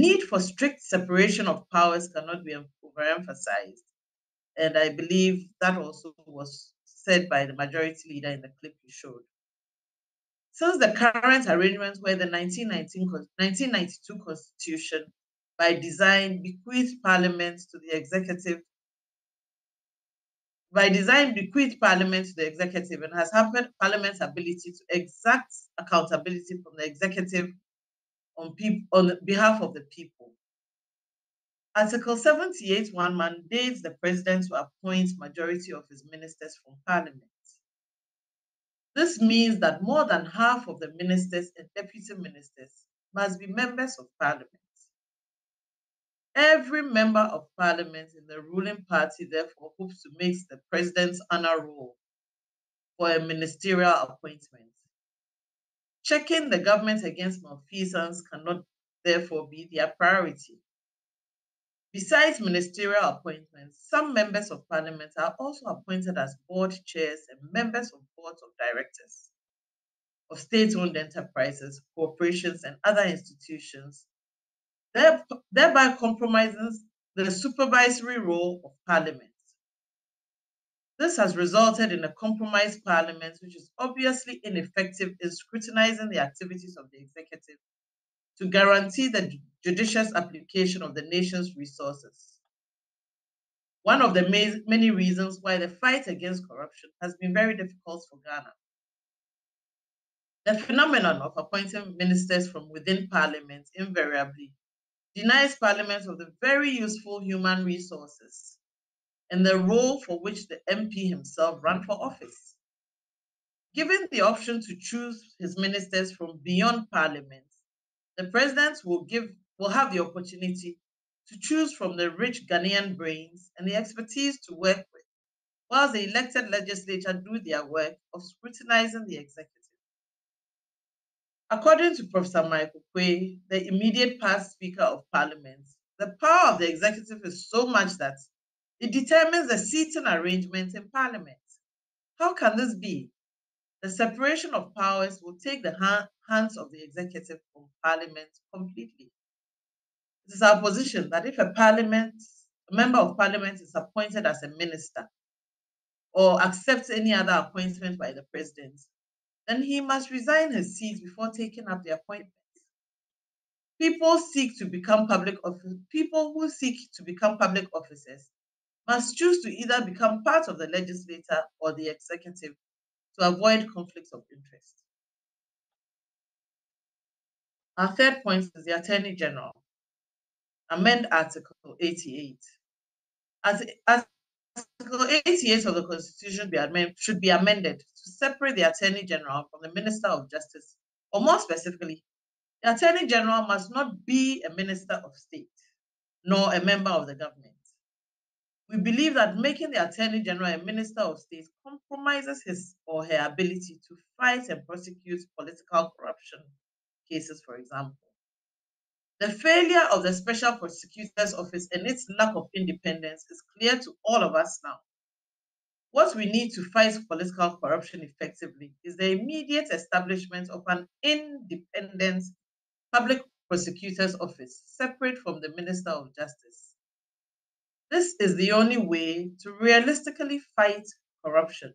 need for strict separation of powers cannot be overemphasized. And I believe that also was said by the majority leader in the clip you showed. Since the current arrangements where the 1992 Constitution, by design, bequeathed Parliament to the executive, and has hampered Parliament's ability to exact accountability from the executive on behalf of the people. Article 78(1) mandates the president to appoint majority of his ministers from Parliament. This means that more than half of the ministers and deputy ministers must be members of Parliament. Every member of Parliament in the ruling party therefore hopes to make the president's honor roll for a ministerial appointment. Checking the government against malfeasance cannot therefore be their priority. Besides ministerial appointments, some members of Parliament are also appointed as board chairs and members of boards of directors of state-owned enterprises, corporations, and other institutions, thereby compromising the supervisory role of Parliament. This has resulted in a compromised Parliament, which is obviously ineffective in scrutinizing the activities of the executive to guarantee the judicious application of the nation's resources. One of the many reasons why the fight against corruption has been very difficult for Ghana. The phenomenon of appointing ministers from within Parliament invariably denies Parliament of the very useful human resources and the role for which the MP himself ran for office. Given the option to choose his ministers from beyond Parliament, the president will have the opportunity to choose from the rich Ghanaian brains and the expertise to work with, whilst the elected legislature do their work of scrutinizing the executive. According to Professor Michael Quay, the immediate past Speaker of Parliament, the power of the executive is so much that it determines the seating arrangement in Parliament. How can this be? The separation of powers will take the hands of the executive from Parliament completely. It is our position that if a member of Parliament is appointed as a minister or accepts any other appointment by the president, then he must resign his seat before taking up the appointment. People who seek to become public officers must choose to either become part of the legislature or the executive to avoid conflicts of interest. Our third point is the Attorney General. Amend Article 88. As Article 88 of the Constitution should be amended to separate the Attorney General from the Minister of Justice, or more specifically, the Attorney General must not be a Minister of State, nor a member of the government. We believe that making the Attorney General a Minister of State compromises his or her ability to fight and prosecute political corruption cases, for example. The failure of the Special Prosecutor's Office and its lack of independence is clear to all of us now. What we need to fight political corruption effectively is the immediate establishment of an independent Public Prosecutor's Office separate from the Minister of Justice. This is the only way to realistically fight corruption